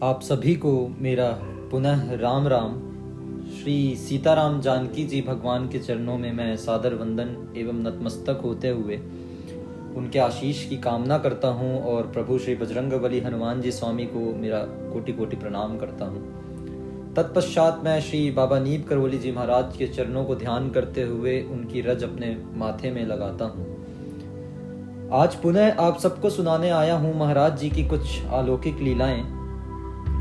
आप सभी को मेरा पुनः राम राम। श्री सीताराम जानकी जी भगवान के चरणों में मैं सादर वंदन एवं नतमस्तक होते हुए उनके आशीष की कामना करता हूँ और प्रभु श्री बजरंगबली हनुमान जी स्वामी को मेरा कोटि कोटि प्रणाम करता हूँ। तत्पश्चात मैं श्री बाबा नीब करवली जी महाराज के चरणों को ध्यान करते हुए उनकी रज अपने माथे में लगाता हूँ। आज पुनः आप सबको सुनाने आया हूँ महाराज जी की कुछ अलौकिक लीलाएं।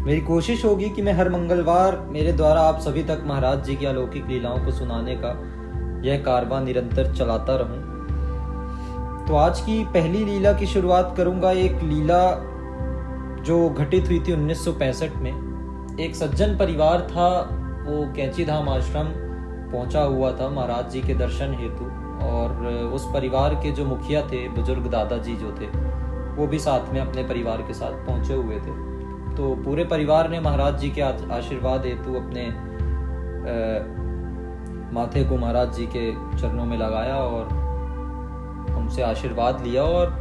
मेरी कोशिश होगी कि मैं हर मंगलवार मेरे द्वारा आप सभी तक महाराज जी की अलौकिक लीलाओं को सुनाने का यह कारवां निरंतर चलाता रहूं। तो आज की पहली लीला की शुरुआत करूंगा। एक लीला जो घटित हुई थी 1965 में। एक सज्जन परिवार था, वो कैंची धाम आश्रम पहुंचा हुआ था महाराज जी के दर्शन हेतु, और उस परिवार के जो मुखिया थे, बुजुर्ग दादाजी जो थे, वो भी साथ में अपने परिवार के साथ पहुंचे हुए थे। तो पूरे परिवार ने महाराज जी के आशीर्वाद हेतु अपने माथे को महाराज जी के चरणों में लगाया और उनसे आशीर्वाद लिया। और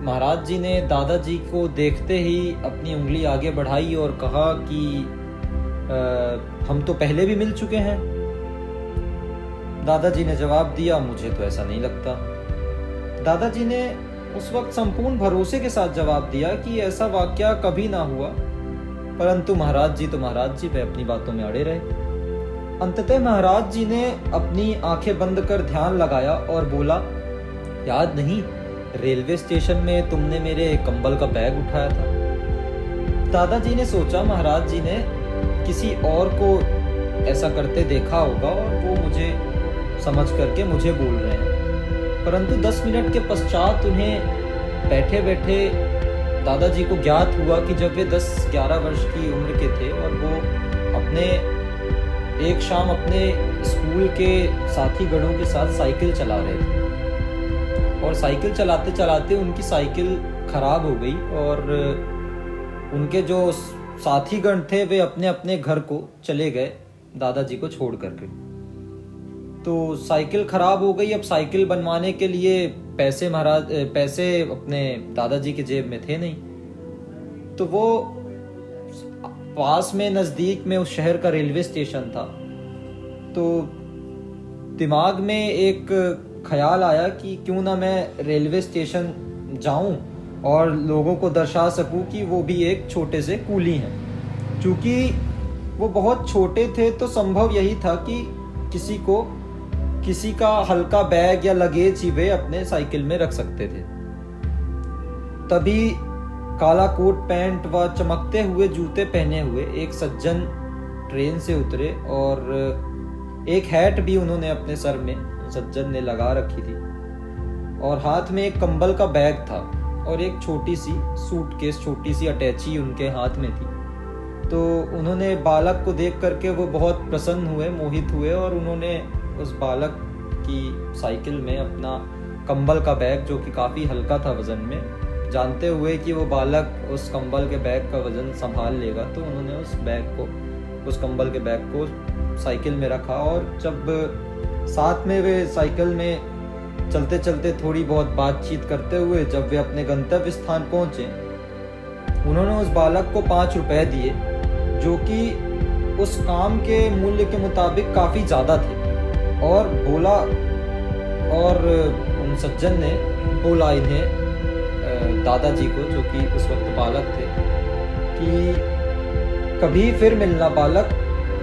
महाराज जी ने दादाजी को देखते ही अपनी उंगली आगे बढ़ाई और कहा कि हम तो पहले भी मिल चुके हैं। दादाजी ने जवाब दिया, मुझे तो ऐसा नहीं लगता। दादाजी ने उस वक्त संपूर्ण भरोसे के साथ जवाब दिया कि ऐसा वाकया कभी ना हुआ, परंतु महाराज जी तो महाराज जी पे अपनी बातों में अड़े रहे। अंततः महाराज जी ने अपनी आंखें बंद कर ध्यान लगाया और बोला, याद नहीं रेलवे स्टेशन में तुमने मेरे कंबल का बैग उठाया था। दादाजी ने सोचा महाराज जी ने किसी और को ऐसा करते देखा होगा और वो मुझे समझ करके मुझे बोल रहे हैं। परंतु 10 मिनट के पश्चात उन्हें बैठे बैठे दादाजी को ज्ञात हुआ कि जब वे 10-11 वर्ष की उम्र के थे और वो अपने एक शाम अपने स्कूल के साथी गणों के साथ साइकिल चला रहे थे, और साइकिल चलाते चलाते उनकी साइकिल खराब हो गई और उनके जो साथी गण थे वे अपने अपने घर को चले गए दादाजी को छोड़ करके। तो साइकिल खराब हो गई। अब साइकिल बनवाने के लिए पैसे अपने दादाजी के जेब में थे नहीं। तो वो पास में नजदीक में उस शहर का रेलवे स्टेशन था। तो दिमाग में एक ख्याल आया कि क्यों ना मैं रेलवे स्टेशन जाऊं और लोगों को दर्शा सकूं कि वो भी एक छोटे से कूली हैं। चूंकि वो बहुत छोटे थे तो संभव यही था कि किसी का हल्का बैग या लगेज ही वे अपने साइकिल में रख सकते थे। तभी काला कोट पैंट व चमकते हुए जूते पहने हुए एक सज्जन ट्रेन से उतरे और एक हैट भी उन्होंने अपने सर में सज्जन ने लगा रखी थी, और हाथ में एक कंबल का बैग था और एक छोटी सी सूटकेस, छोटी सी अटैची उनके हाथ में थी। तो उन्होंने बालक को देख करके वो बहुत प्रसन्न हुए, मोहित हुए, और उन्होंने उस बालक की साइकिल में अपना कंबल का बैग, जो कि काफ़ी हल्का था वजन में, जानते हुए कि वो बालक उस कंबल के बैग का वजन संभाल लेगा, तो उन्होंने उस कंबल के बैग को साइकिल में रखा। और जब साथ में वे साइकिल में चलते चलते थोड़ी बहुत बातचीत करते हुए जब वे अपने गंतव्य स्थान पहुंचे, उन्होंने उस बालक को 5 रुपए दिए, जो कि उस काम के मूल्य के मुताबिक काफ़ी ज़्यादा थे। और बोला, और उन सज्जन ने बोला इन्हें, दादाजी को, जो कि उस वक्त बालक थे, कि कभी फिर मिलना बालक,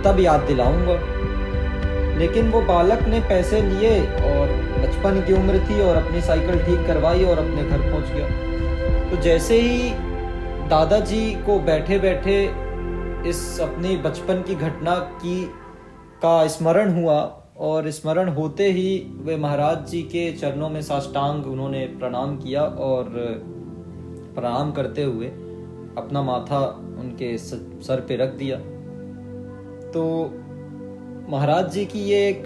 तब याद दिलाऊंगा। लेकिन वो बालक ने पैसे लिए और बचपन की उम्र थी और अपनी साइकिल ठीक करवाई और अपने घर पहुंच गया। तो जैसे ही दादाजी को बैठे बैठे इस अपनी बचपन की घटना का स्मरण हुआ, और स्मरण होते ही वे महाराज जी के चरणों में साष्टांग उन्होंने प्रणाम किया, और प्रणाम करते हुए अपना माथा उनके सर पे रख दिया। तो महाराज जी की ये एक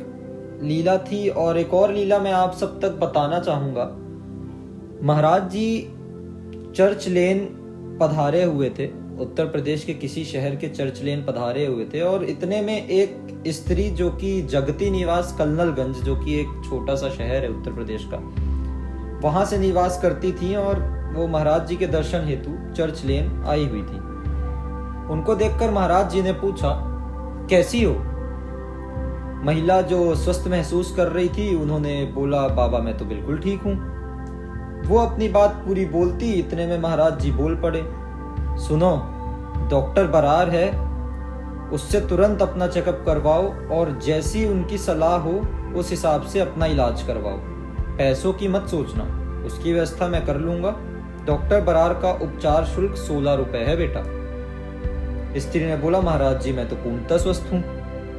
लीला थी। और एक और लीला मैं आप सब तक बताना चाहूँगा। महाराज जी चर्च लेन पधारे हुए थे, उत्तर प्रदेश के किसी शहर के चर्च लेन पधारे हुए थे, और इतने में एक स्त्री, जो कि जगती निवास कल्नलगंज, जो कि एक छोटा सा शहर है उत्तर प्रदेश का, वहां से निवास करती थी, और वो महाराज जी के दर्शन हेतु चर्च लेन आई हुई थी। उनको देखकर महाराज जी ने पूछा, कैसी हो? महिला जो स्वस्थ महसूस कर रही थी, उन्होंने बोला, बाबा मैं तो बिल्कुल ठीक हूं। वो अपनी बात पूरी बोलती, इतने में महाराज जी बोल पड़े, सुनो, डॉक्टर बरार है, उससे तुरंत अपना चेकअप करवाओ और जैसी उनकी सलाह हो उस हिसाब से अपना इलाज करवाओ। पैसों की मत सोचना, उसकी व्यवस्था मैं कर लूंगा। डॉक्टर बरार का उपचार शुल्क 16 रुपए है बेटा। स्त्री ने बोला, महाराज जी मैं तो पूर्णतः स्वस्थ हूं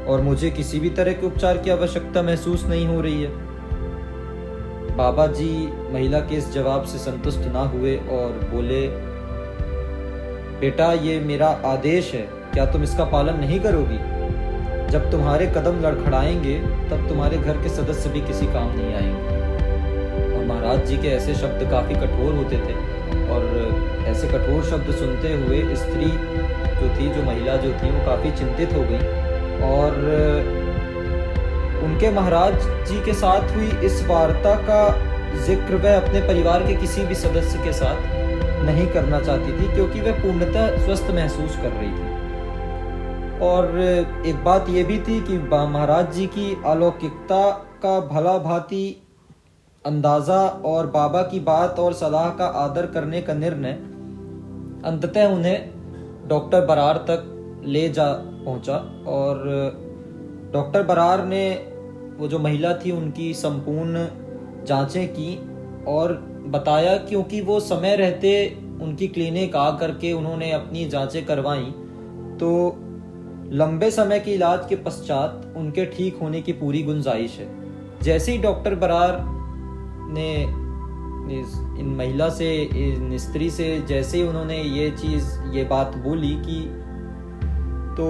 और मुझे किसी भी तरह के उपचार की आवश्यकता महसूस नहीं हो रही है। बाबा जी महिला के इस जवाब से संतुष्ट ना हुए और बोले, बेटा ये मेरा आदेश है, क्या तुम इसका पालन नहीं करोगी? जब तुम्हारे कदम लड़खड़ाएंगे तब तुम्हारे घर के सदस्य भी किसी काम नहीं आएंगे। और महाराज जी के ऐसे शब्द काफी कठोर होते थे और ऐसे कठोर शब्द सुनते हुए स्त्री जो महिला थी वो काफी चिंतित हो गई और उनके महाराज जी के साथ हुई इस वार्ता का जिक्र वह अपने परिवार के किसी भी सदस्य के साथ नहीं करना चाहती थी, क्योंकि वह पूर्णतः स्वस्थ महसूस कर रही थी। और एक बात यह भी थी कि महाराज जी की अलौकिकता का भला भांति अंदाजा और बाबा की बात और सलाह का आदर करने का निर्णय अंततः उन्हें डॉक्टर बरार तक ले जा पहुंचा। और डॉक्टर बरार ने वो जो महिला थी उनकी संपूर्ण जांचें की और बताया, क्योंकि वो समय रहते उनकी क्लिनिक आ करके उन्होंने अपनी जांचें करवाई, तो लंबे समय के इलाज के पश्चात उनके ठीक होने की पूरी गुंजाइश है। जैसे ही डॉक्टर बरार ने इन महिला से, इन स्त्री से जैसे ही उन्होंने ये बात बोली कि, तो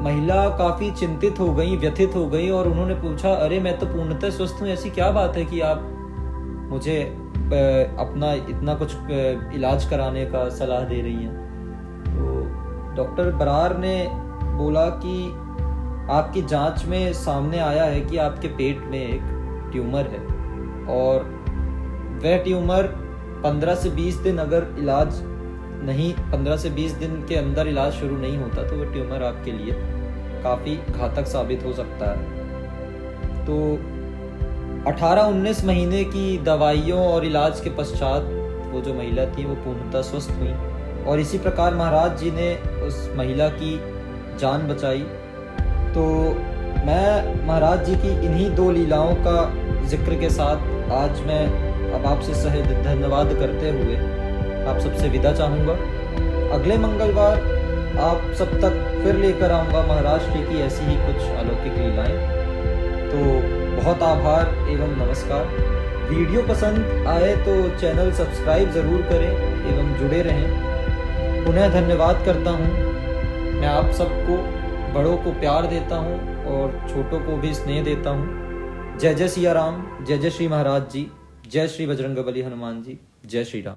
महिला काफी चिंतित हो गई, व्यथित हो गई और उन्होंने पूछा, अरे मैं तो पूर्णतः स्वस्थ हूँ, ऐसी क्या बात है कि आप मुझे अपना इतना कुछ इलाज कराने का सलाह दे रही हैं? तो डॉक्टर बरार ने बोला कि आपकी जांच में सामने आया है कि आपके पेट में एक ट्यूमर है और वह ट्यूमर 15 से 20 दिन अगर 15 से 20 दिन के अंदर इलाज शुरू नहीं होता तो वह ट्यूमर आपके लिए काफी घातक साबित हो सकता है। तो 18-19 महीने की दवाइयों और इलाज के पश्चात वो जो महिला थी वो पूर्णतः स्वस्थ हुई और इसी प्रकार महाराज जी ने उस महिला की जान बचाई। तो मैं महाराज जी की इन्हीं 2 लीलाओं का जिक्र के साथ आज मैं अब आपसे सहे धन्यवाद करते हुए आप सबसे विदा चाहूँगा। अगले मंगलवार आप सब तक फिर लेकर आऊँगा महाराष्ट्र की ऐसी ही कुछ अलौकिक लीलाएं। तो बहुत आभार एवं नमस्कार। वीडियो पसंद आए तो चैनल सब्सक्राइब ज़रूर करें एवं जुड़े रहें। पुनः धन्यवाद करता हूँ। मैं आप सबको, बड़ों को प्यार देता हूँ और छोटों को भी स्नेह देता हूँ। जय जय सिया राम, जय जय श्री महाराज जी, जय श्री बजरंगबली हनुमान जी, जय श्री राम।